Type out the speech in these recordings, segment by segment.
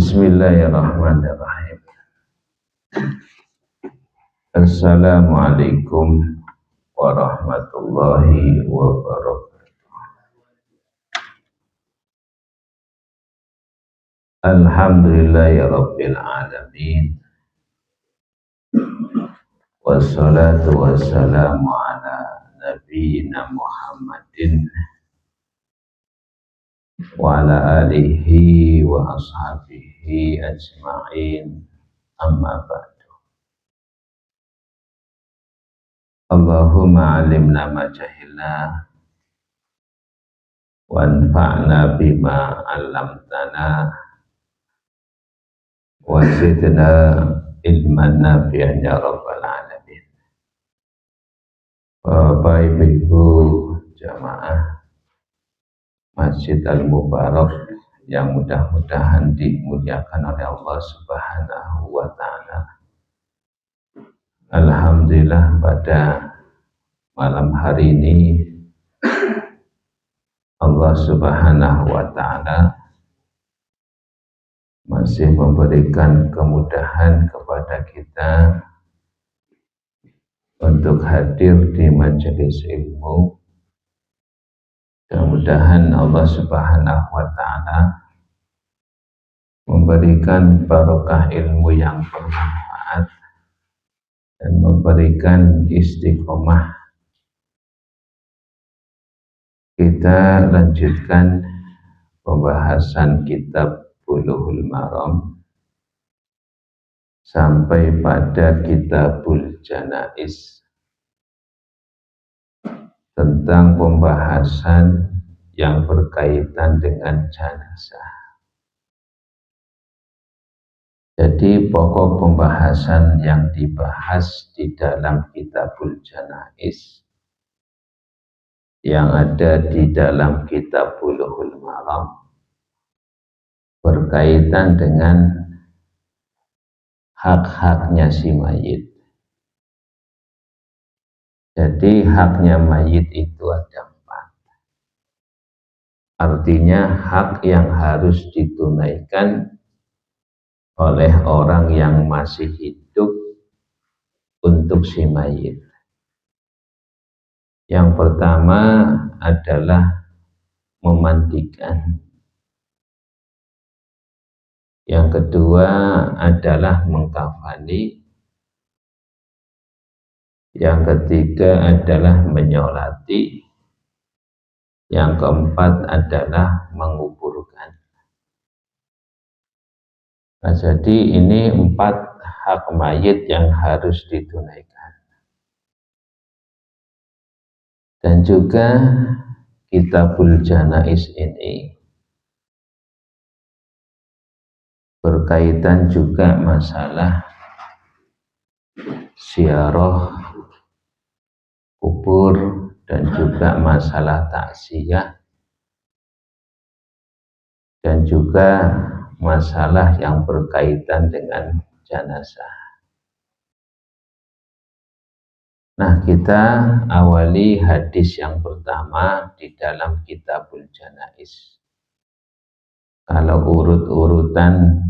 Bismillahirrahmanirrahim. Assalamualaikum warahmatullahi wabarakatuh. Alhamdulillahirabbil alamin. Wassalatu wassalamu ala nabiyyina Muhammadin wa ala alihi wa ashabihi ajma'in. Amma ba'du. Allahumma alimna ma jahilna wanfa'na bima 'allamtana wa zidna ilman nafi'an ya rabbal alamin. Bapak Ibu jamaah Masjid Al-Mubarak yang mudah-mudahan dimuliakan oleh Allah Subhanahu wa ta'ala. Alhamdulillah pada malam hari ini Allah Subhanahu wa ta'ala masih memberikan kemudahan kepada kita untuk hadir di majelis ilmu. Mudah-mudahan Allah Subhanahu wa ta'ala memberikan barokah ilmu yang bermanfaat dan memberikan istiqomah. Kita lanjutkan pembahasan kitab Bulughul Maram sampai pada Kitabul Janaiz, tentang pembahasan yang berkaitan dengan jenazah. Jadi pokok pembahasan yang dibahas di dalam Kitabul Janaiz yang ada di dalam kitab Bulughul Maram berkaitan dengan hak-haknya si mayit. Jadi haknya mayit itu ada 4. Artinya hak yang harus ditunaikan oleh orang yang masih hidup untuk si mayit. Yang pertama adalah memandikan. Yang kedua adalah mengkafani. Yang ketiga adalah menyolati. Yang keempat adalah menguburkan. Nah, jadi ini 4 hak mayit yang harus ditunaikan. Dan juga Kitabul Janaiz ini berkaitan juga masalah ziarah kubur dan juga masalah taksiyah dan juga masalah yang berkaitan dengan jenazah. Nah, kita awali hadis yang pertama di dalam Kitabul Janaiz. Kalau urut-urutan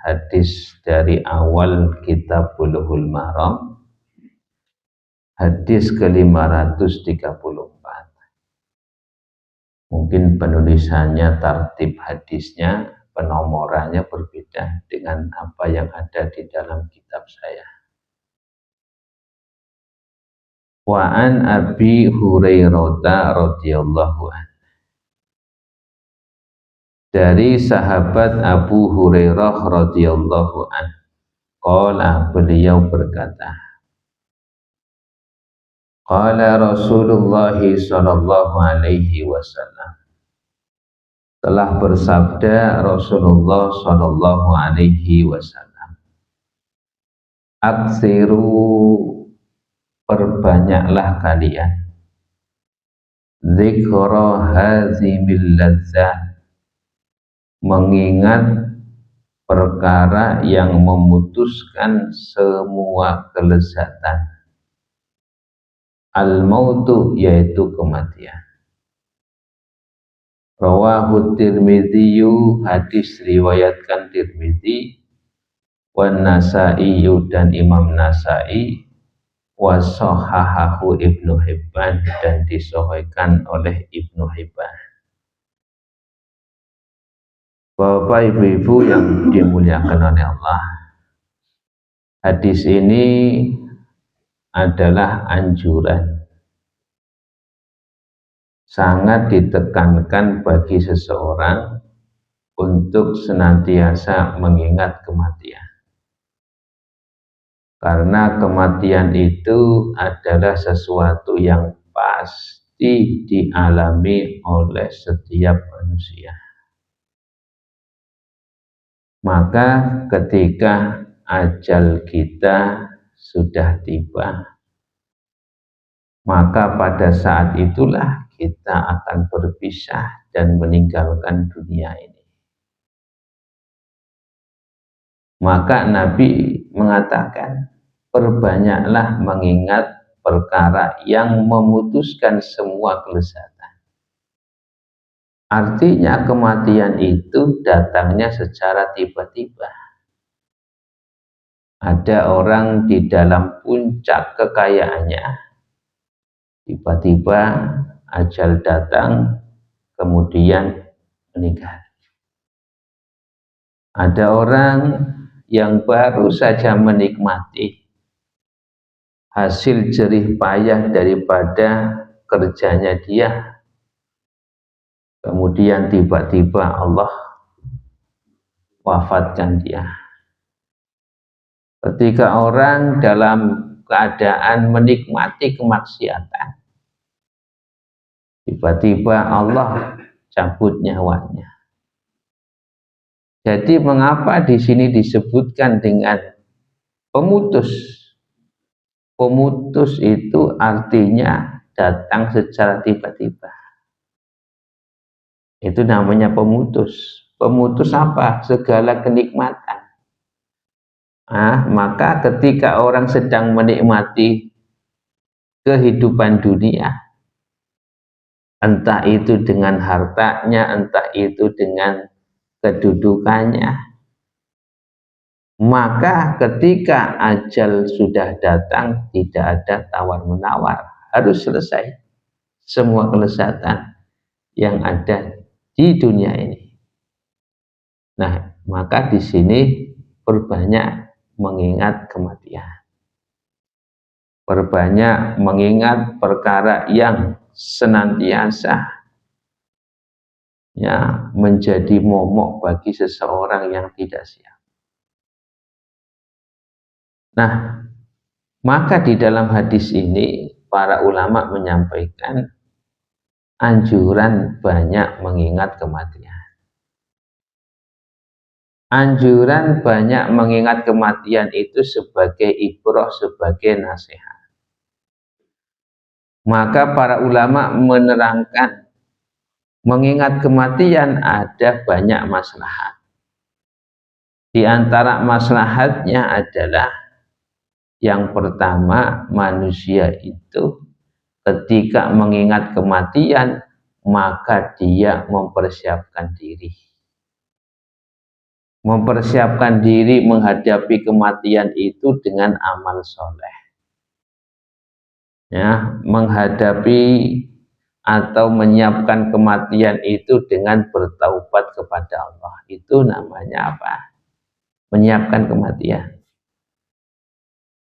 hadis dari awal kitab Bulughul Maram, hadis ke-534. Mungkin penulisannya, tartib hadisnya, penomorannya berbeda dengan apa yang ada di dalam kitab saya. Wa an Abi Hurairah radhiyallahu anhu. Dari sahabat Abu Hurairah radhiyallahu anhu, qala, beliau berkata, qala Rasulullah sallallahu alaihi wasallam, telah bersabda Rasulullah sallallahu alaihi wasallam, aksiru, perbanyaklah kalian, dzikra hazimil ladzat, mengingat perkara yang memutuskan semua kelezatan. Al-mautu, yaitu kematian. Rawahu Tirmidzi, hadis riwayatkan Tirmidzi, wan Nasa'i dan Imam Nasa'i, wa sahahahu Ibnu Hibban dan disahihkan oleh Ibnu Hibban. Bapak ibu-ibu yang dimuliakan oleh Allah, hadis ini adalah anjuran, sangat ditekankan bagi seseorang untuk senantiasa mengingat kematian. Karena kematian itu adalah sesuatu yang pasti dialami oleh setiap manusia. Maka ketika ajal kita sudah tiba, maka pada saat itulah kita akan berpisah dan meninggalkan dunia ini. Maka Nabi mengatakan, perbanyaklah mengingat perkara yang memutuskan semua kelezatan. Artinya kematian itu datangnya secara tiba-tiba. Ada orang di dalam puncak kekayaannya, tiba-tiba ajal datang, kemudian meninggal. Ada orang yang baru saja menikmati hasil jerih payah daripada kerjanya dia, kemudian tiba-tiba Allah wafatkan dia. Ketika orang dalam keadaan menikmati kemaksiatan, tiba-tiba Allah cabut nyawanya. Jadi mengapa di sini disebutkan dengan pemutus? Pemutus itu artinya datang secara tiba-tiba. Itu namanya pemutus. Pemutus apa? Segala kenikmatan. Maka ketika orang sedang menikmati kehidupan dunia, entah itu dengan hartanya, entah itu dengan kedudukannya, maka ketika ajal sudah datang, tidak ada tawar-menawar, harus selesai semua kelezatan yang ada di dunia ini. Nah, maka di sini perbanyak mengingat kematian, perbanyak mengingat perkara yang senantiasa menjadi momok bagi seseorang yang tidak siap. Nah, maka di dalam hadis ini para ulama menyampaikan anjuran banyak mengingat kematian. Anjuran banyak mengingat kematian itu sebagai ibrah, sebagai nasihat. Maka para ulama menerangkan mengingat kematian ada banyak maslahat. Di antara maslahatnya adalah yang pertama, manusia itu ketika mengingat kematian maka dia mempersiapkan diri. Mempersiapkan diri menghadapi kematian itu dengan amal soleh. Menghadapi atau menyiapkan kematian itu dengan bertaubat kepada Allah. Itu namanya apa? Menyiapkan kematian.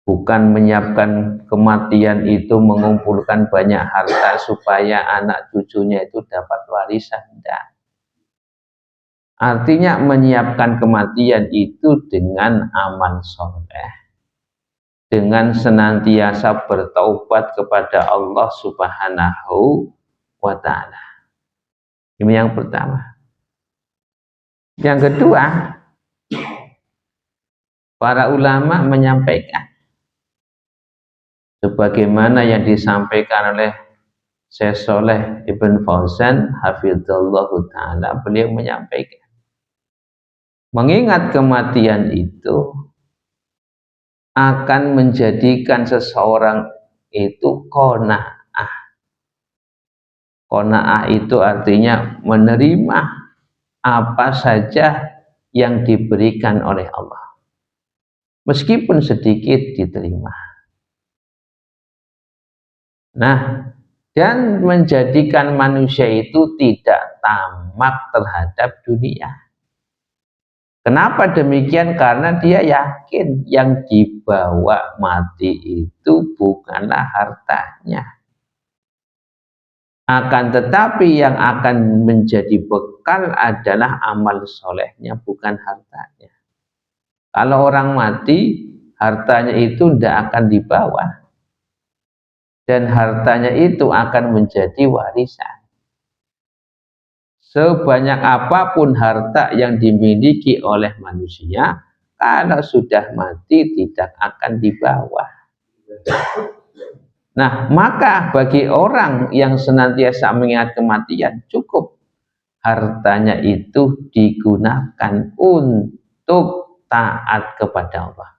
Bukan menyiapkan kematian itu mengumpulkan banyak harta supaya anak cucunya itu dapat warisan. Tidak. Artinya menyiapkan kematian itu dengan amal soleh, dengan senantiasa bertaubat kepada Allah Subhanahu wa ta'ala. Ini yang pertama. Yang kedua, para ulama menyampaikan sebagaimana yang disampaikan oleh Syekh Shalih Ibn Fauzan hafizallahu ta'ala, beliau menyampaikan mengingat kematian itu akan menjadikan seseorang itu qanaah, Qanaah itu artinya menerima apa saja yang diberikan oleh Allah, meskipun sedikit diterima. Nah, dan menjadikan manusia itu tidak tamak terhadap dunia. Kenapa demikian? Karena dia yakin yang dibawa mati itu bukanlah hartanya, akan tetapi yang akan menjadi bekal adalah amal solehnya, bukan hartanya. Kalau orang mati, hartanya itu tidak akan dibawa, dan hartanya itu akan menjadi warisan. Sebanyak apapun harta yang dimiliki oleh manusia, kalau sudah mati tidak akan dibawa. Nah, maka bagi orang yang senantiasa mengingat kematian, cukup hartanya itu digunakan untuk taat kepada Allah.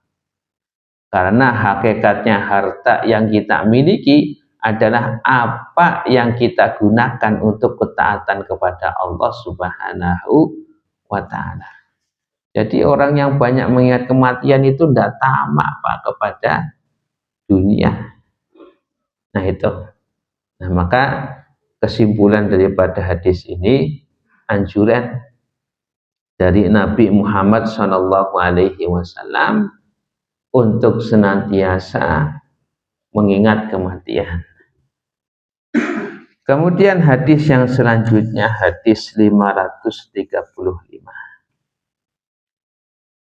Karena hakikatnya harta yang kita miliki adalah apa yang kita gunakan untuk ketaatan kepada Allah Subhanahu wa ta'ala. Jadi orang yang banyak mengingat kematian itu tidak tamak Pak kepada dunia. Nah itu. Nah maka kesimpulan daripada hadis ini, anjuran dari Nabi Muhammad SAW untuk senantiasa mengingat kematian. Kemudian hadis yang selanjutnya, hadis 535.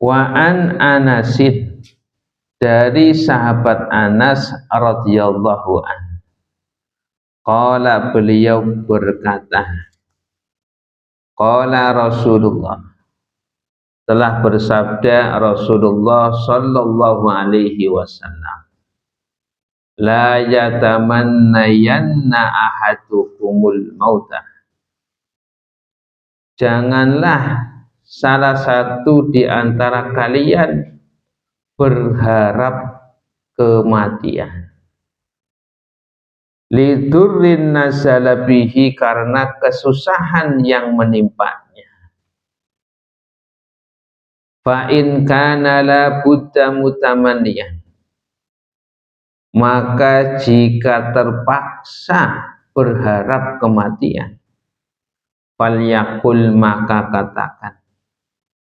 Wa an Anasid, dari sahabat Anas radhiyallahu anhu. Qala, beliau berkata, qala Rasulullah, telah bersabda Rasulullah sallallahu alaihi wasallam, la yatamannayanna ahadukumul mauta, janganlah salah satu di antara kalian berharap kematian. Lidurrin nazala bihi, karena kesusahan yang menimpanya. Fa in kana la budda mutamanniyan, maka jika terpaksa berharap kematian, falyakul, maka katakan,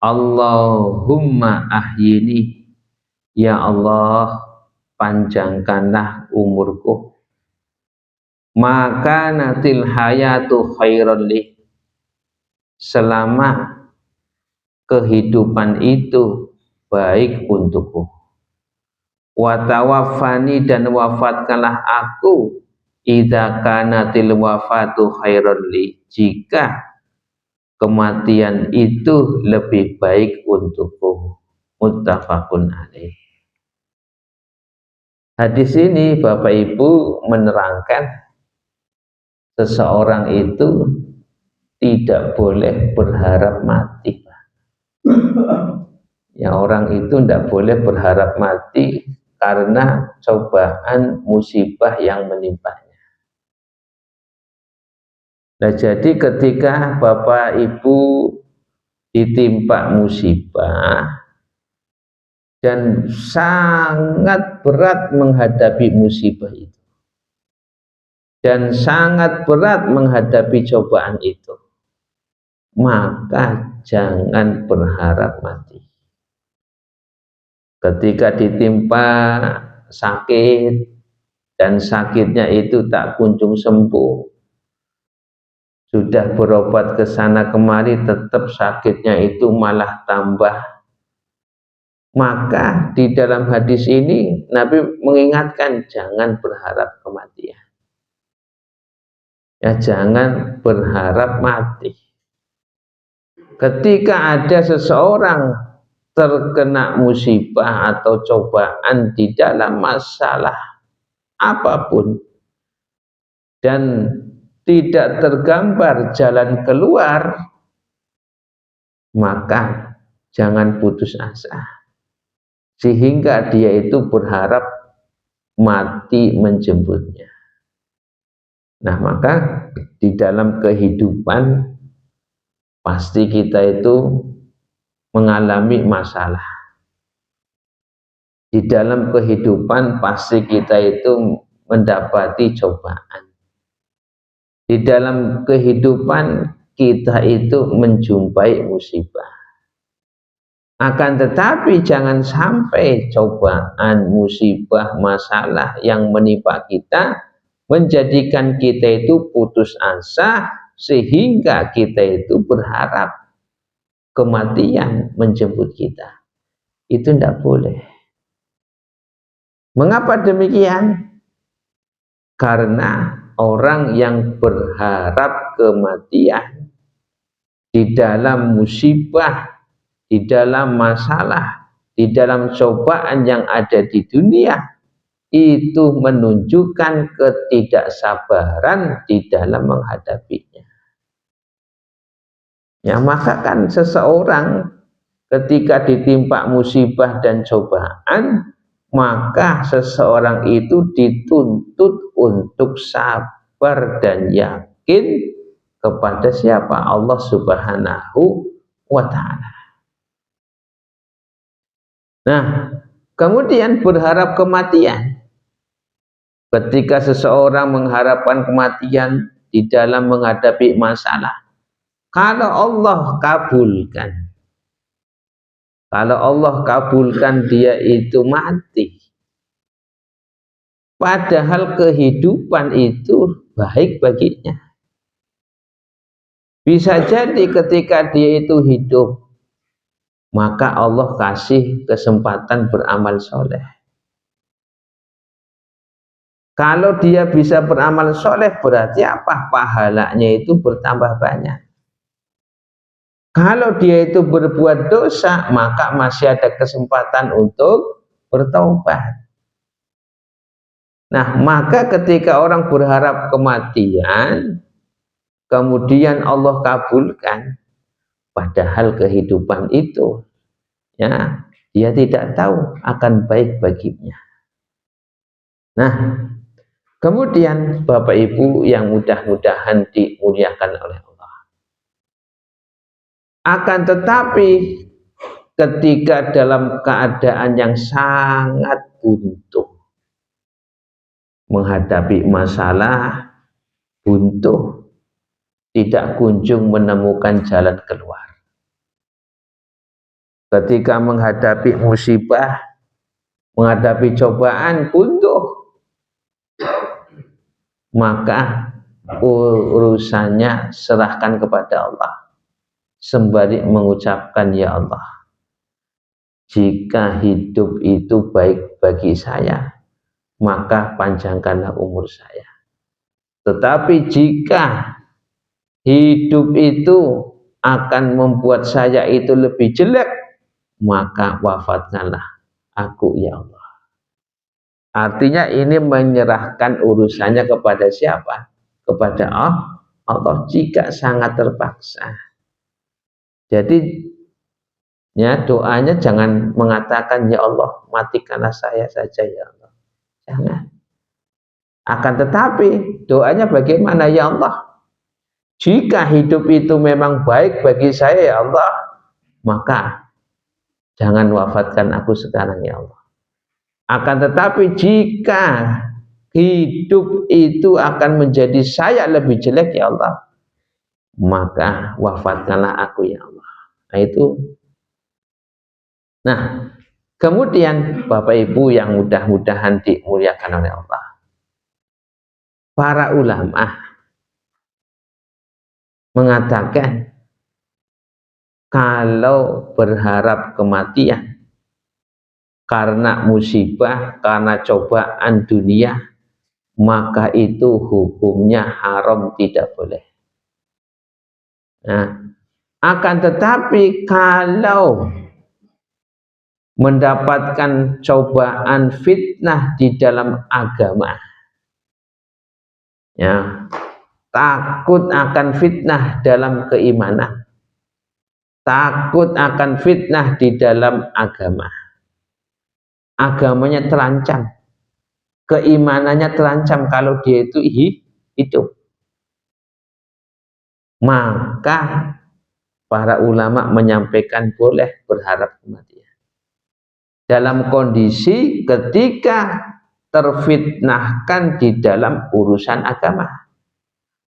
Allahumma ahyini, ya Allah panjangkanlah umurku, maka natil hayatu khairan li, selama kehidupan itu baik untukku, wa tawaffani, dan wafatkanlah aku, idza kanatil wafatu khairan li, jika kematian itu lebih baik untukku. Muttafaqun alaih. Hadis ini Bapak Ibu menerangkan seseorang itu tidak boleh berharap mati. Ya, orang itu tidak boleh berharap mati karena cobaan musibah yang menimpanya. Nah, jadi ketika Bapak Ibu ditimpa musibah dan sangat berat menghadapi musibah itu, dan sangat berat menghadapi cobaan itu, maka jangan berharap mati. Ketika ditimpa sakit dan sakitnya itu tak kunjung sembuh, sudah berobat ke sana kemari tetap sakitnya itu malah tambah, maka di dalam hadis ini Nabi mengingatkan jangan berharap kematian. Ya, jangan berharap mati. Ketika ada seseorang terkena musibah atau cobaan di dalam masalah apapun dan tidak tergambar jalan keluar, maka jangan putus asa sehingga dia itu berharap mati menjemputnya. Nah, maka di dalam kehidupan pasti kita itu mengalami masalah. Di dalam kehidupan pasti kita itu mendapati cobaan. Di dalam kehidupan kita itu menjumpai musibah. Akan tetapi jangan sampai cobaan, musibah, masalah yang menimpa kita menjadikan kita itu putus asa sehingga kita itu berharap kematian menjemput kita. Itu tidak boleh. Mengapa demikian? Karena orang yang berharap kematian di dalam musibah, di dalam masalah, di dalam cobaan yang ada di dunia, itu menunjukkan ketidaksabaran di dalam menghadapinya. Ya, maka kan seseorang ketika ditimpa musibah dan cobaan, maka seseorang itu dituntut untuk sabar dan yakin kepada siapa? Allah Subhanahu wa Ta'ala. Nah, kemudian berharap kematian. Ketika seseorang mengharapkan kematian di dalam menghadapi masalah, kalau Allah kabulkan, dia itu mati. Padahal kehidupan itu baik baginya. Bisa jadi ketika dia itu hidup, maka Allah kasih kesempatan beramal soleh. Kalau dia bisa beramal soleh, berarti apa? Pahalanya itu bertambah banyak. Kalau dia itu berbuat dosa, maka masih ada kesempatan untuk bertaubat. Nah, maka ketika orang berharap kematian, kemudian Allah kabulkan, padahal kehidupan itu, ya, dia tidak tahu akan baik baginya. Nah, kemudian Bapak Ibu yang mudah-mudahan dimuliakan oleh Allah. Akan tetapi ketika dalam keadaan yang sangat buntu, menghadapi masalah, buntu, tidak kunjung menemukan jalan keluar. Ketika menghadapi musibah, menghadapi cobaan, buntu, maka urusannya serahkan kepada Allah, sembari mengucapkan, ya Allah, jika hidup itu baik bagi saya, maka panjangkanlah umur saya. Tetapi jika hidup itu akan membuat saya itu lebih jelek, maka wafatkanlah aku, ya Allah. Artinya ini menyerahkan urusannya kepada siapa? Kepada Allah jika sangat terpaksa. Jadi ya, doanya jangan mengatakan, ya Allah, matikanlah saya saja, ya Allah. Jangan. Akan tetapi doanya bagaimana? Ya Allah, jika hidup itu memang baik bagi saya, ya Allah, maka jangan wafatkan aku sekarang, ya Allah. Akan tetapi jika hidup itu akan menjadi saya lebih jelek, ya Allah, maka wafatkanlah aku, ya Allah. Nah itu. Nah, kemudian Bapak Ibu yang mudah-mudahan dimuliakan oleh Allah, para ulama mengatakan kalau berharap kematian karena musibah, karena cobaan dunia, maka itu hukumnya haram, tidak boleh. Nah, akan tetapi kalau mendapatkan cobaan fitnah di dalam agama, ya, takut akan fitnah dalam keimanan, takut akan fitnah di dalam agama, agamanya terancam, keimanannya terancam kalau dia itu hidup. Maka para ulama menyampaikan boleh berharap kematian dalam kondisi ketika terfitnahkan di dalam urusan agama.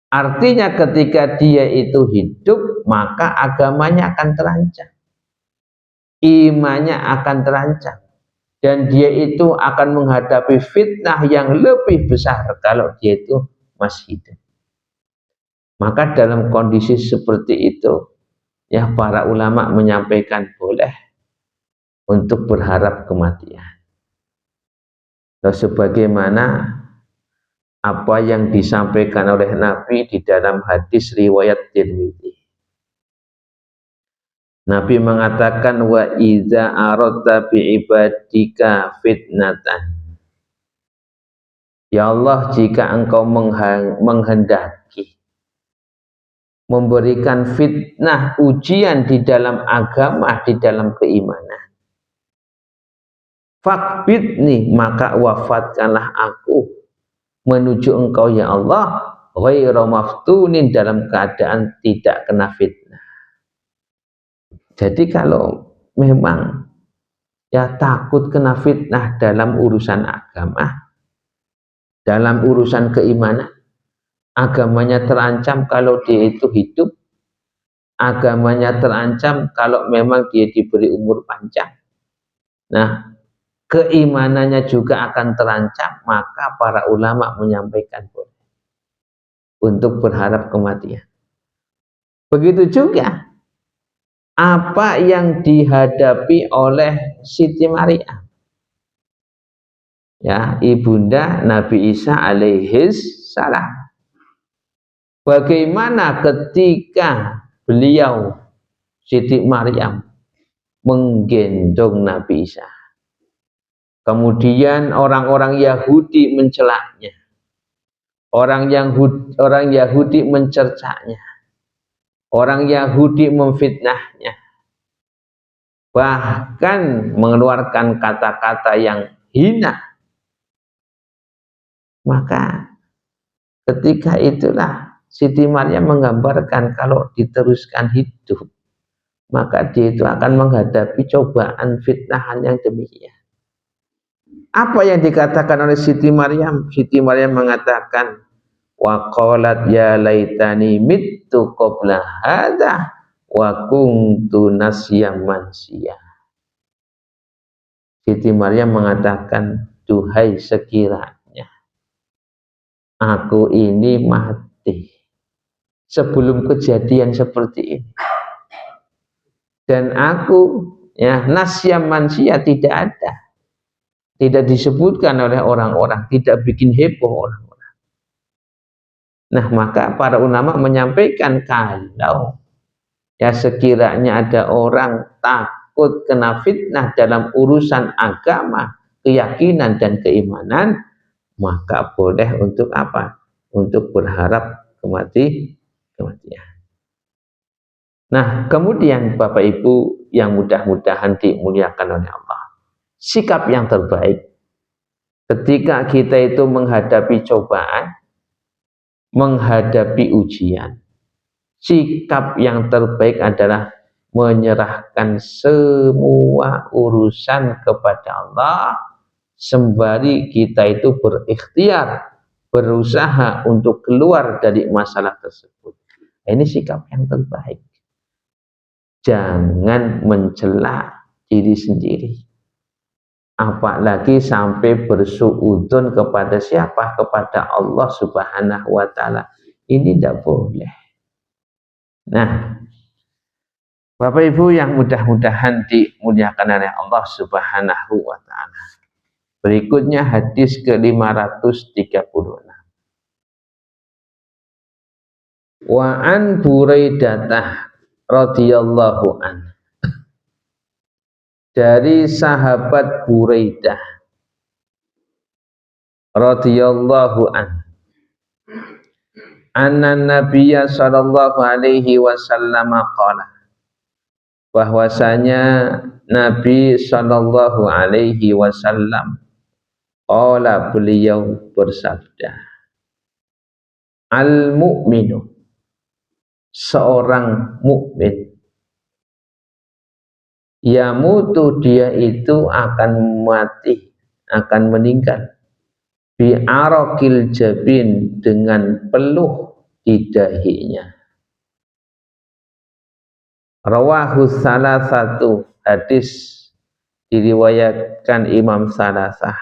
Artinya ketika dia itu hidup, maka agamanya akan terancam, imannya akan terancam, dan dia itu akan menghadapi fitnah yang lebih besar kalau dia itu masih hidup. Maka dalam kondisi seperti itu, ya para ulama menyampaikan boleh untuk berharap kematian. Sebagaimana apa yang disampaikan oleh Nabi di dalam hadis riwayat Tirmidzi. Nabi mengatakan, wa iza aradta bi ibadika fitnatan. Ya Allah, jika engkau menghendaki memberikan fitnah, ujian di dalam agama, di dalam keimanan, fakbitni, maka wafatkanlah aku menuju engkau ya Allah, ghairu maftunin, dalam keadaan tidak kena fitnah. Jadi kalau memang ya takut kena fitnah dalam urusan agama, dalam urusan keimanan, agamanya terancam kalau dia itu hidup, agamanya terancam kalau memang dia diberi umur panjang, nah keimanannya juga akan terancam, maka para ulama menyampaikan boleh untuk berharap kematian. Begitu juga apa yang dihadapi oleh Siti Maryam, ya, ibunda Nabi Isa alaihis salam. Bagaimana ketika beliau Siti Maryam menggendong Nabi Isa, kemudian orang-orang Yahudi mencelaknya, orang Yahudi mencercanya, orang Yahudi memfitnahnya, bahkan mengeluarkan kata-kata yang hina. Maka ketika itulah Siti Maryam menggambarkan kalau diteruskan hidup, maka dia itu akan menghadapi cobaan fitnahan yang demikian. Apa yang dikatakan oleh Siti Maryam? Siti Maryam mengatakan, wa qalat ya laitani mittu qabla hadza wa kuntu nasyam mansiyah. Siti Maryam mengatakan, duhai sekiranya aku ini mati sebelum kejadian seperti ini, dan aku ya nasyam mansiyah tidak ada, tidak disebutkan oleh orang-orang, tidak bikin heboh orang. Nah, maka para ulama menyampaikan kalau ya sekiranya ada orang takut kena fitnah dalam urusan agama, keyakinan dan keimanan, maka boleh untuk apa? Untuk berharap kematian. Nah, kemudian Bapak Ibu yang mudah-mudahan dimuliakan oleh Allah, sikap yang terbaik ketika kita itu menghadapi cobaan, menghadapi ujian, sikap yang terbaik adalah menyerahkan semua urusan kepada Allah, sembari kita itu berikhtiar, berusaha untuk keluar dari masalah tersebut. Ini sikap yang terbaik. Jangan mencela diri sendiri, apalagi sampai bersuudzon kepada siapa? Kepada Allah Subhanahu wa Ta'ala. Ini tidak boleh. Nah, Bapak Ibu yang mudah-mudahan dimuliakan oleh Allah Subhanahu wa Ta'ala, berikutnya hadis ke-536. Wa an Buraidah radhiyallahu an, dari sahabat Buraidah radhiyallahu an, anna Nabiyya sallallahu alaihi wasallam qala, bahwasanya Nabi sallallahu alaihi wasallam qala, beliau bersabda, Al-mu'minu, seorang mukmin, yamutu, dia itu akan mati, akan meninggal, bi araqil jabin, dengan peluh di dahinya. Rawahu salasatu, hadis diriwayatkan Imam Salasah,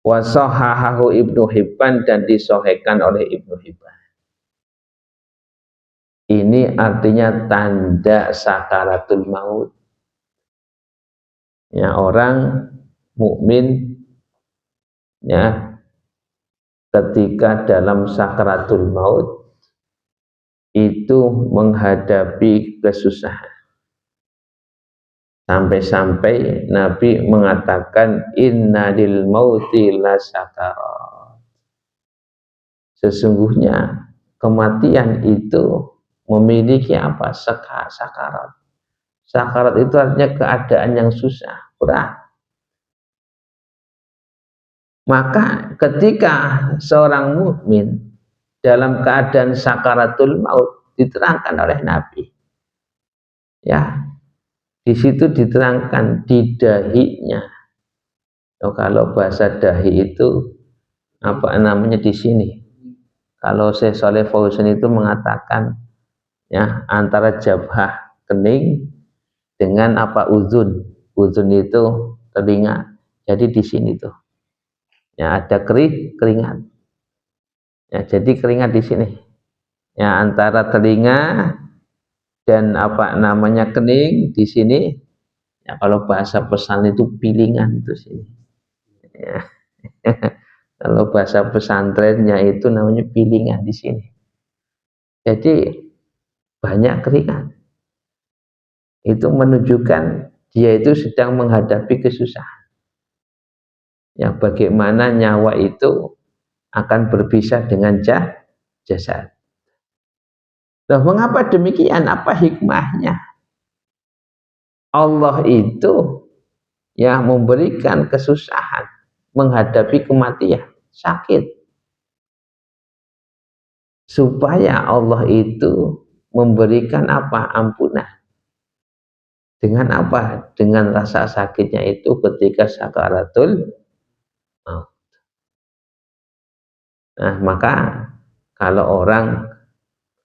wa sahahahu Ibnu Hibban, dan disahihkan oleh Ibnu Hibban. Ini artinya tanda sakaratul maut. Ya, orang mukmin ya ketika dalam sakaratul maut itu menghadapi kesusahan. Sampai-sampai Nabi mengatakan inna lil mauti la sakarat. Sesungguhnya kematian itu memiliki apa? Sakarat. Sakarat itu artinya keadaan yang susah, berat. Maka ketika seorang mukmin dalam keadaan sakaratul maut, diterangkan oleh Nabi, ya, di situ diterangkan di dahinya. Oh, kalau bahasa dahi itu apa namanya di sini? Kalau Syekh Shalih Fauzan itu mengatakan ya antara jabhah kening dengan apa uzun. Uzun itu telinga. Jadi di sini tuh. Ya ada keringat. Ya jadi keringat di sini. Ya antara telinga dan apa namanya kening di sini. Ya kalau bahasa pesan itu pilingan itu sini. Ya. Kalau bahasa pesantrennya itu namanya pilingan di sini. Jadi banyak keringat. Itu menunjukkan dia itu sedang menghadapi kesusahan. Ya bagaimana nyawa itu akan berpisah dengan jasad. Loh, mengapa demikian? Apa hikmahnya? Allah itu ya memberikan kesusahan menghadapi kematian, sakit, supaya Allah itu memberikan apa? Ampunan. Dengan apa? Dengan rasa sakitnya itu ketika sakaratul maut. Nah, maka kalau orang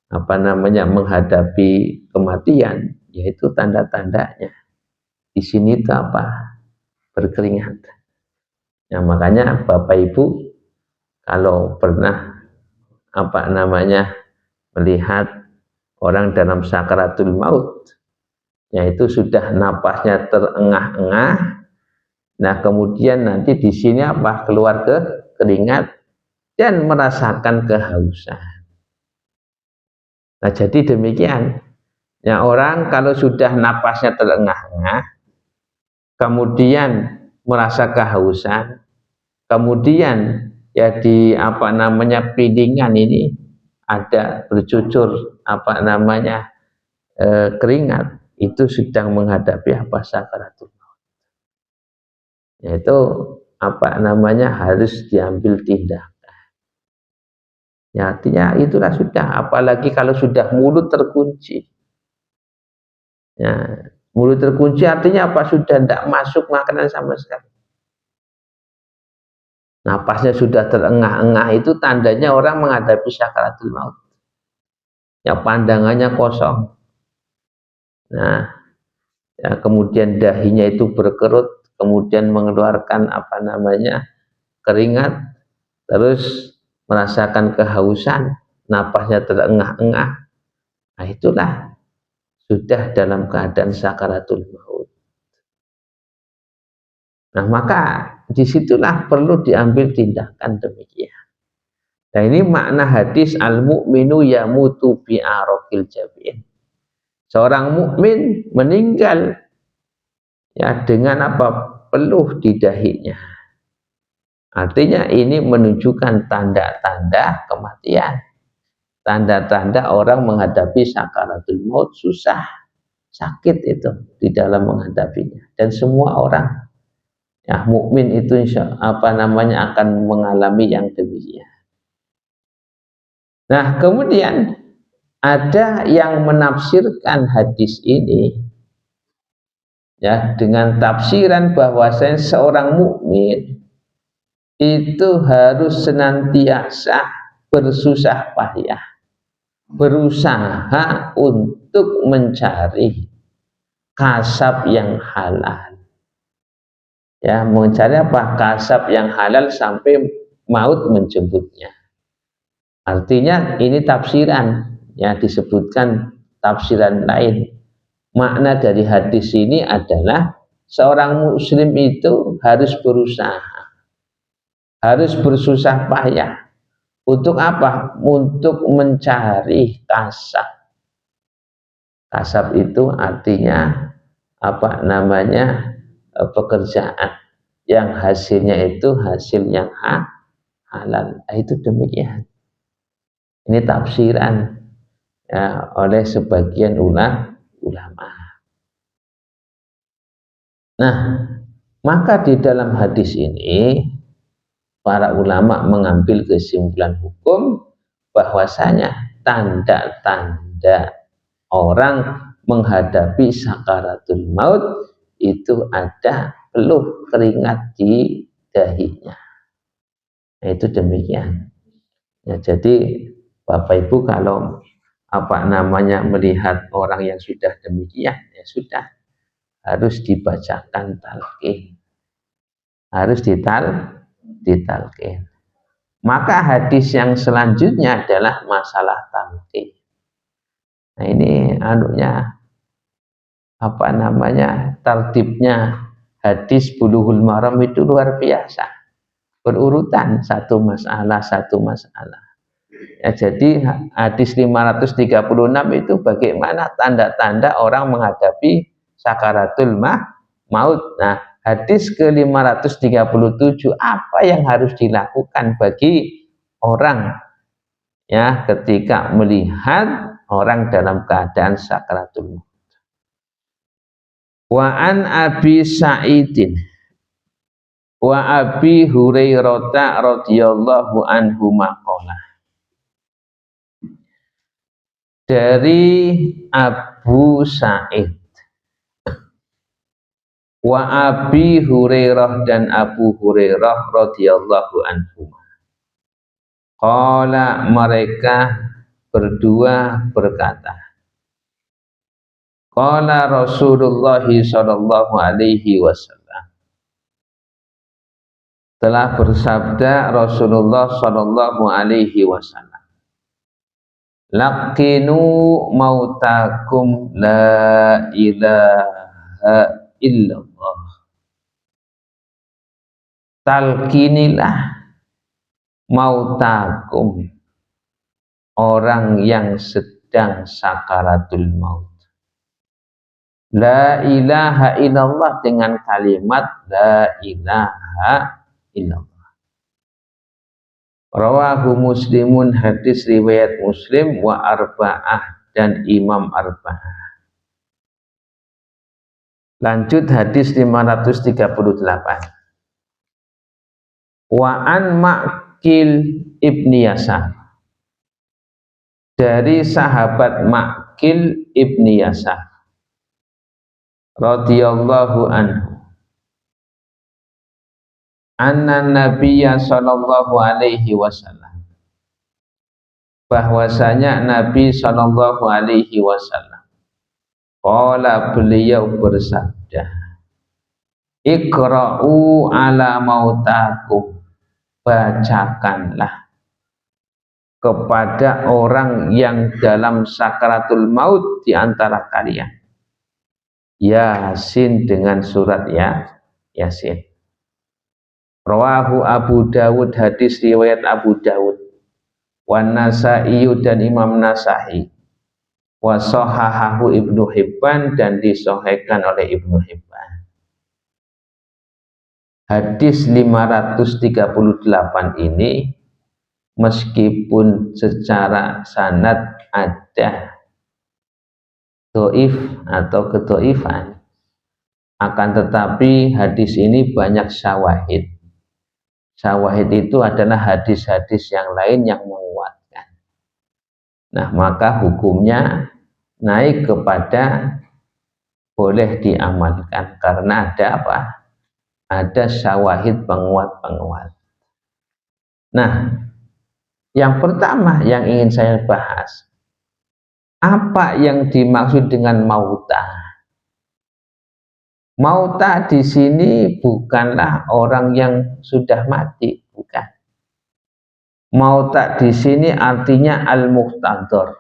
apa namanya menghadapi kematian, yaitu tanda-tandanya di sini itu apa? Berkeringat. Nah, makanya Bapak Ibu kalau pernah apa namanya melihat orang dalam sakaratul maut, yaitu sudah napasnya terengah-engah, nah kemudian nanti di sini apa? Keluar ke keringat dan merasakan kehausan. Nah, jadi demikian. Ya, orang kalau sudah napasnya terengah-engah, kemudian merasa kehausan, kemudian ya di apa namanya pilingan ini ada bercucur apa namanya keringat, itu sedang menghadapi apa? Sakaratul maut. Yaitu apa namanya harus diambil tindakan. Ya, artinya itulah sudah, apalagi kalau sudah mulut terkunci. Ya, mulut terkunci artinya apa? Sudah tidak masuk makanan sama sekali. Napasnya sudah terengah-engah, itu tandanya orang menghadapi sakaratul maut. Ya, pandangannya kosong. Nah, ya, kemudian dahinya itu berkerut, kemudian mengeluarkan apa namanya keringat, terus merasakan kehausan, napasnya terengah-engah. Nah, itulah sudah dalam keadaan sakaratul maut. Nah, maka disitulah perlu diambil tindakan demikian. Nah, ini makna hadis al-mu'minu yamutu bi araqil jabin. Seorang mukmin meninggal ya dengan apa? Peluh di dahinya. Artinya ini menunjukkan tanda-tanda kematian. Tanda-tanda orang menghadapi sakaratul maut, susah, sakit itu di dalam menghadapinya. Dan semua orang ya mukmin itu apa namanya akan mengalami yang demikian. Nah, kemudian ada yang menafsirkan hadis ini ya dengan tafsiran bahwasanya seorang mukmin itu harus senantiasa bersusah payah, berusaha untuk mencari kasab yang halal. Ya, mencari apa? Kasab yang halal sampai maut menjemputnya. Artinya ini tafsiran, ya disebutkan tafsiran lain. Makna dari hadis ini adalah seorang muslim itu harus berusaha, harus bersusah payah. Untuk apa? Untuk mencari kasab. Kasab itu artinya apa namanya? Pekerjaan yang hasilnya itu hasil yang halal. Itu demikian. Ini tafsiran ya, oleh sebagian ulama. Nah, maka di dalam hadis ini para ulama mengambil kesimpulan hukum bahwasanya tanda-tanda orang menghadapi sakaratul maut itu ada peluh keringat di dahinya. Nah, itu demikian. Ya, jadi Bapak Ibu kalau apa namanya melihat orang yang sudah demikian, ya sudah harus dibacakan talqin, harus ditalqin. Maka hadis yang selanjutnya adalah masalah talqin. Nah, ini anunya apa namanya tertibnya hadis Bulughul Maram itu luar biasa, berurutan satu masalah. Ya, jadi hadis 536 itu bagaimana tanda-tanda orang menghadapi sakaratul maut. Nah, hadis ke 537 apa yang harus dilakukan bagi orang ya ketika melihat orang dalam keadaan sakaratul maut. Wa an Abi Sa'idin wa Abi Hurairah radhiyallahu anhu maqala. Dari Abu Sa'id wa Abi Hurairah dan Abu Hurairah radhiyallahu anhu. Qala mereka berdua berkata, qala Rasulullah sallallahu alaihi wasallam, telah bersabda Rasulullah sallallahu alaihi wasallam, laqinu mautakum la ilaha illallah. Talkinilah mautakum orang yang sedang sakaratul maut. La ilaha illallah dengan kalimat la ilaha illallah. Rawahu Muslimun, hadis riwayat Muslim, wa arba'ah dan Imam arba'ah. Lanjut hadis 538. Wa an Ma'qil ibni Yasar, dari sahabat Ma'qil ibni Yasar radhiyallahu anhu, anna Nabiyya sallallahu alaihi wasallam, bahwasanya Nabi sallallahu alaihi wasallam qala, beliau bersabda, iqra'u ala mautakum, bacakanlah kepada orang yang dalam sakaratul maut di antara kalian Yasin dengan surat Yasin. Rawahu Abu Dawud, hadis riwayat Abu Dawud, wan Nasa'i dan Imam Nasa'i, wa sahahahu Ibnu Hibban dan disahihkan oleh Ibnu Hibban. Hadis 538 ini meskipun secara sanad ada dhaif atau kedhaifan, akan tetapi hadis ini banyak syawahid. Syawahid itu adalah hadis-hadis yang lain yang menguatkan. Nah, maka hukumnya naik kepada boleh diamalkan karena ada apa? Ada syawahid penguat-penguat. Nah, yang pertama yang ingin saya bahas, apa yang dimaksud dengan mauta? Mauta di sini bukanlah orang yang sudah mati, bukan. Mauta di sini artinya al-muhtadhar,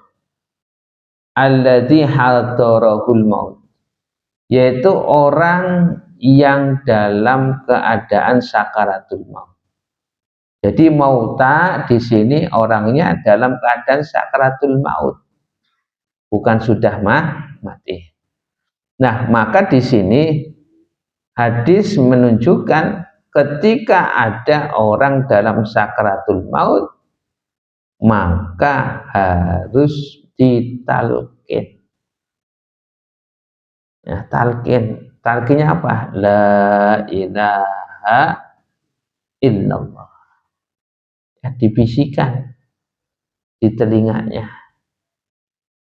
alladzi hadarahul maut, yaitu orang yang dalam keadaan sakaratul maut. Jadi mauta di sini orangnya dalam keadaan sakaratul maut, bukan sudah mati. Nah, maka di sini hadis menunjukkan ketika ada orang dalam sakaratul maut, maka harus ditalqin. Ya, talqinnya apa? La ilaha illallah. Ya, dibisikkan di telinganya.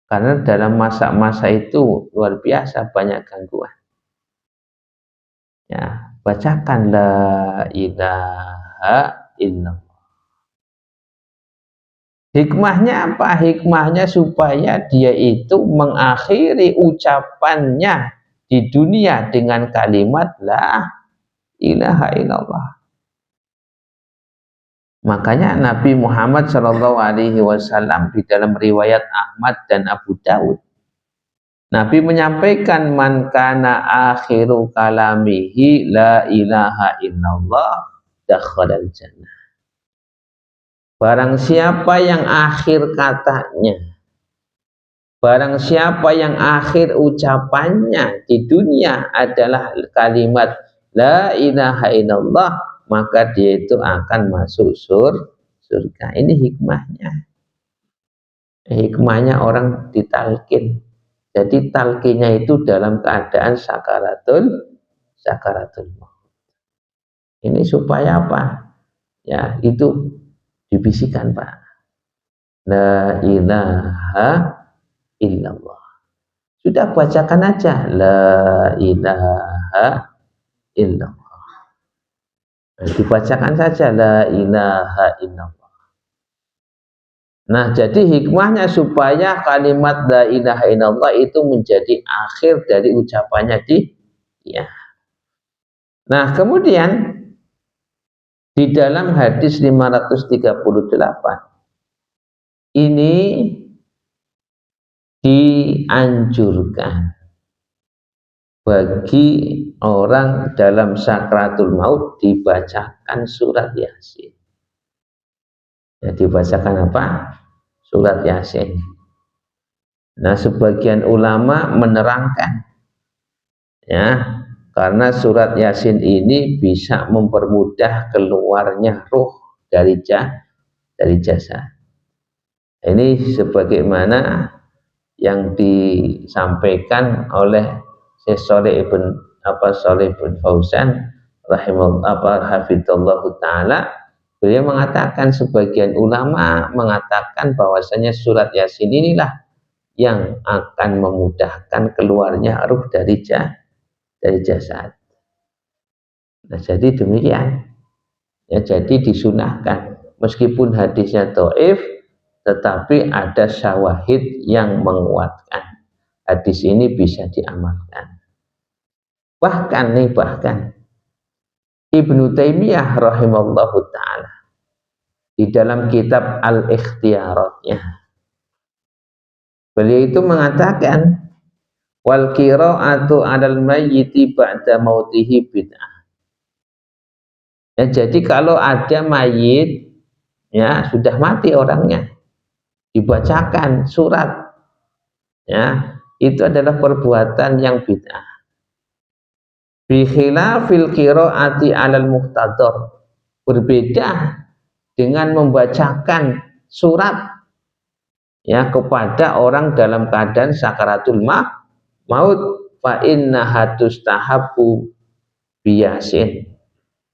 Karena dalam masa-masa itu luar biasa banyak gangguan. Ya, bacakan la ilaha illallah. Hikmahnya apa? Hikmahnya supaya dia itu mengakhiri ucapannya di dunia dengan kalimat la ilaha illallah. Makanya Nabi Muhammad SAW di dalam riwayat Ahmad dan Abu Dawud, Nabi menyampaikan man kana akhiru kalamihi la ilaha illallah dakhalal jannah. Barang siapa yang akhir katanya, barang siapa yang akhir ucapannya di dunia adalah kalimat la ilaha illallah, maka dia itu akan masuk surga. Ini hikmahnya. Hikmahnya orang ditalkin. Jadi talqinnya itu dalam keadaan sakaratul maut. Ini supaya apa? Ya, itu dibisikkan, Pak. La ilaha illallah. Sudah bacakan aja la ilaha illallah. Dibacakan saja la ilaha illallah. Nah, jadi hikmahnya supaya kalimat la ilaha illallah itu menjadi akhir dari ucapannya ya. Nah, kemudian di dalam hadis 538 ini dianjurkan bagi orang dalam sakratul maut dibacakan surat Yasin. Ya, dibacakan apa? Surat Yasin. Nah, sebagian ulama menerangkan, ya, karena surat Yasin ini bisa mempermudah keluarnya ruh dari jasad. Ini sebagaimana yang disampaikan oleh Syekh Shalih bin Fauzan rahimahullah hafizallahu taala. Beliau mengatakan, sebagian ulama mengatakan bahwasanya surat Yasin inilah yang akan memudahkan keluarnya ruh dari jasad. Nah, jadi demikian. Ya, jadi disunahkan meskipun hadisnya dhaif, tetapi ada syawahid yang menguatkan hadis ini bisa diamalkan. Bahkan Ibnu Taimiyah rahimahullahu ta'ala di dalam kitab Al-Ikhtiyaratnya, beliau itu mengatakan wal qira'atu 'alal mayyiti ba'da mautihi bid'ah. Ya, jadi kalau ada mayit, ya sudah mati orangnya, dibacakan surat, ya itu adalah perbuatan yang bid'ah. Bi khilafil qiraati 'alal muhtadhar, berbeda dengan membacakan surat ya kepada orang dalam keadaan sakaratul maut, fa inna hatustahabbu biyasin,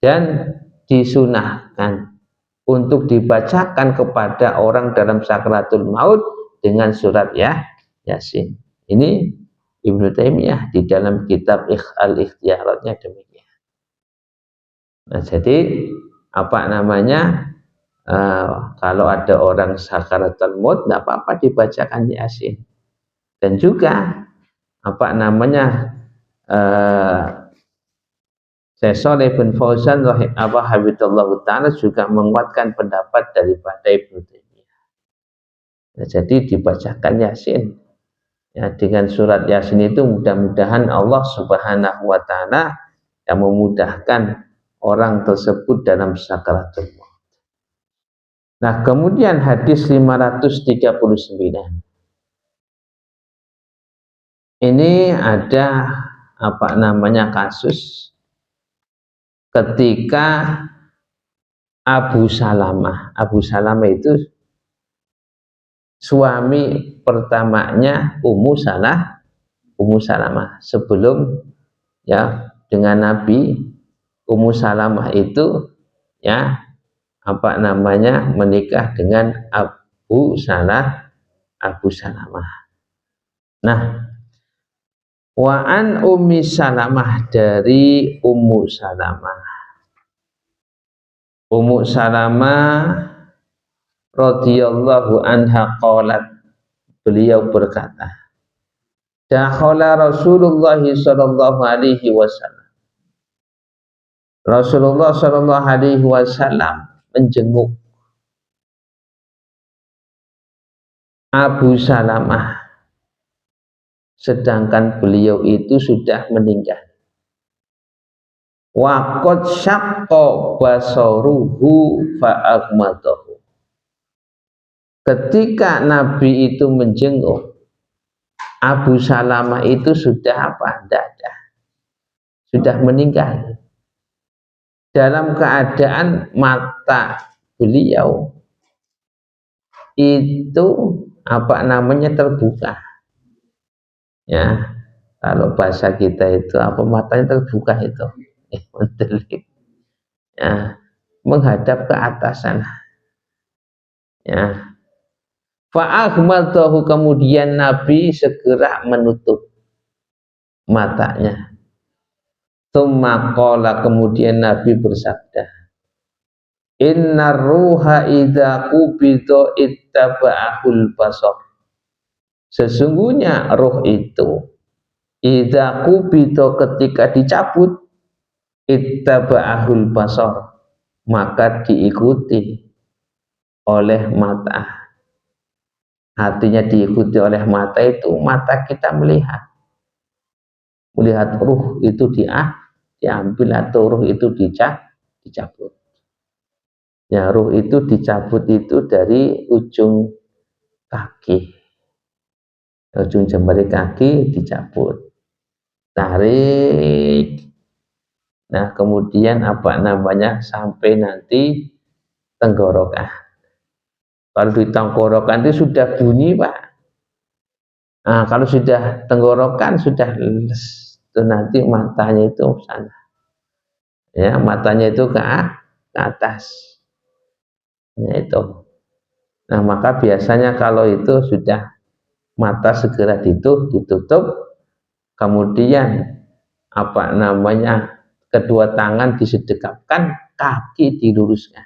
dan disunahkan untuk dibacakan kepada orang dalam sakaratul maut dengan surat Yasin. Ini Ibnu Taimiyah di dalam kitab Al-Ikhtiyaratnya demikian. Nah, jadi apa namanya, kalau ada orang sakaratul maut tidak apa-apa dibacakan Yasin. Dan juga apa namanya, Syekh Shalih bin Fauzan hafizallahu taala juga menguatkan pendapat daripada Ibnu Taimiyah. Nah, jadi dibacakan Yasin. Ya, dengan surat Yasin itu mudah-mudahan Allah Subhanahu wa taala yang memudahkan orang tersebut dalam sakaratul maut. Nah, kemudian hadis 539. Ini ada apa namanya kasus ketika Abu Salamah. Abu Salamah itu suami pertamanya Ummu Salamah. Sebelum ya dengan Nabi, Ummu Salamah itu ya apa namanya menikah dengan Abu Salamah. Nah, wa'an Ummi Salamah, dari Ummu Salamah. Ummu Salamah radhiyallahu anha qalat, beliau berkata, dakhala Rasulullah sallallahu alaihi wasallam. Rasulullah sallallahu alaihi wasallam menjenguk Abu Salamah, sedangkan beliau itu sudah meninggal. Wa qad syaqqa basaruhu fa aghmadahu. Ketika Nabi itu menjenguk, Abu Salamah itu sudah apa? Tidak ada. Sudah meninggal. Dalam keadaan mata beliau itu apa namanya terbuka. Ya, kalau bahasa kita itu apa, matanya terbuka itu. Ya, menghadap ke atas sana. Ya. Fa'aghmadahu, kemudian Nabi segera menutup matanya. Tsumma qala, kemudian Nabi bersabda, innar ruha idza qubida ittaba'ahul basar. Sesungguhnya roh itu idza qubida, ketika dicabut, ittaba'ahul basar, maka diikuti oleh mata. Artinya diikuti oleh mata itu mata kita melihat ruh itu diambil atau ruh itu dicabut. Ya, ruh itu dicabut itu dari ujung kaki, ujung jempol kaki dicabut, tarik. Nah, kemudian apa namanya sampai nanti tenggorokan. Kalau di tenggorokan itu sudah bunyi, Pak. Nah, kalau sudah tenggorokan sudah leles, itu nanti matanya itu sana. Ya, matanya itu ke atas. Ya, itu. Nah, maka biasanya kalau itu sudah mata segera ditutup, kemudian apa namanya kedua tangan disedekapkan, kaki diluruskan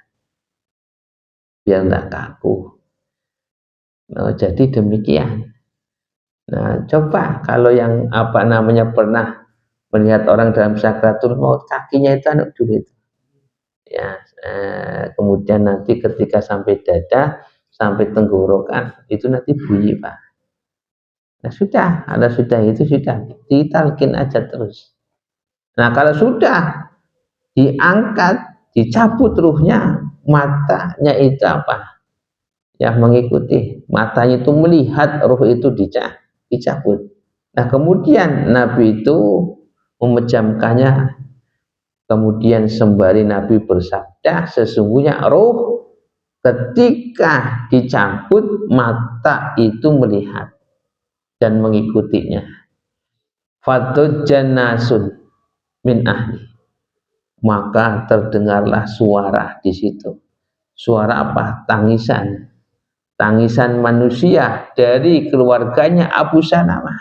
biar tidak kaku. Nah, jadi demikian. Nah, coba kalau yang apa namanya pernah melihat orang dalam sakratul maut, kakinya itu anak dulu itu. Ya, kemudian nanti ketika sampai dada, sampai tenggorokan, itu nanti bunyi, Pak. Nah, sudah itu sudah ditalkin aja terus. Nah, kalau sudah diangkat, dicabut ruhnya, matanya itu apa? Yang mengikuti, matanya itu melihat ruh itu dicabut. Nah, kemudian Nabi itu memejamkannya. Kemudian sembari Nabi bersabda, sesungguhnya ruh ketika dicabut, mata itu melihat dan mengikutinya. Fatujjan nasun min ahli, maka terdengarlah suara di situ. Suara apa? Tangisan. tangisan manusia dari keluarganya Abu Salamah.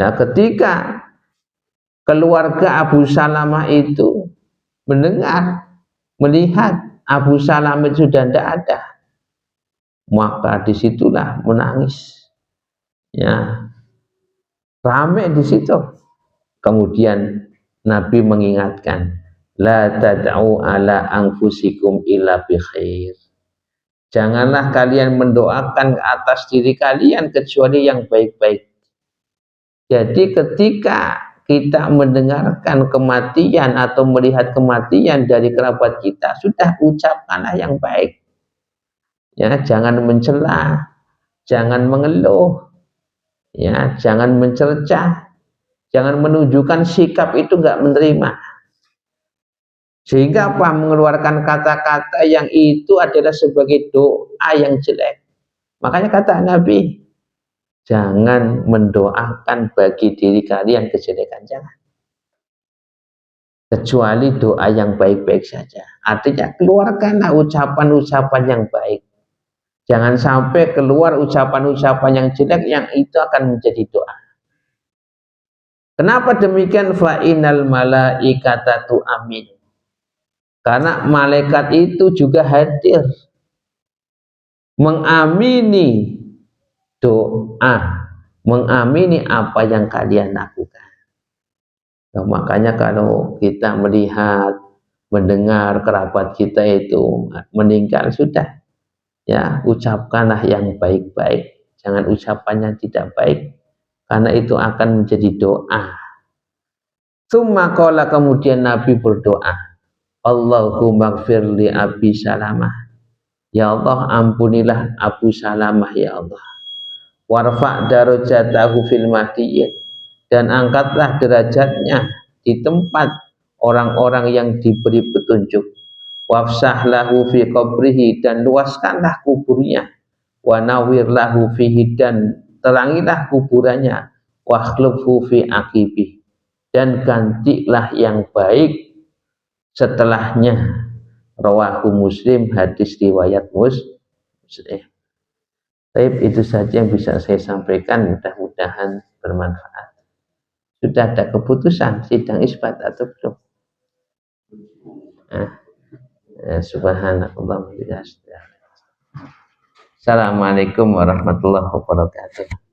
Nah, ketika keluarga Abu Salamah itu mendengar, melihat Abu Salamah sudah tidak ada, maka disitulah menangis. Ya, ramai di situ. Kemudian Nabi mengingatkan, la tad'u ala anfusikum illa bi khair. Janganlah kalian mendoakan atas diri kalian kecuali yang baik-baik. Jadi ketika kita mendengarkan kematian atau melihat kematian dari kerabat kita, sudah ucapkanlah yang baik. Ya, jangan mencela, jangan mengeluh, ya, jangan mencerca, jangan menunjukkan sikap itu enggak menerima. Sehingga apa? Mengeluarkan kata-kata yang itu adalah sebagai doa yang jelek. Makanya kata Nabi, jangan mendoakan bagi diri kalian kejelekan, jangan. Kecuali doa yang baik-baik saja. Artinya keluarkanlah ucapan-ucapan yang baik. Jangan sampai keluar ucapan-ucapan yang jelek yang itu akan menjadi doa. Kenapa demikian? Fa'inal malaikata tu'amin. Karena malaikat itu juga hadir mengamini doa, mengamini apa yang kalian lakukan. Nah, makanya kalau kita melihat, mendengar kerabat kita itu meninggal, sudah, ya, ucapkanlah yang baik-baik, jangan ucapannya tidak baik, karena itu akan menjadi doa. Tsumma qala, kemudian Nabi berdoa, Allahumma gfir li Abi Salamah. Ya Allah, ampunilah Abu Salamah ya Allah. Warfa' darajatahu fil mahdiyin, dan angkatlah derajatnya di tempat orang-orang yang diberi petunjuk. Wafsah lahu fi qabrihi, dan luaskanlah kuburnya. Wa nawwir lahu fihi, dan terangilah kuburannya. Wa khlufhu fi aqibih, dan gantilah yang baik setelahnya. Rawahu Muslim, hadis riwayat Muslim. Baik, itu saja yang bisa saya sampaikan, mudah-mudahan bermanfaat. Sudah ada keputusan sidang isbat atau belum? Subhanallah. Assalamualaikum warahmatullahi wabarakatuh.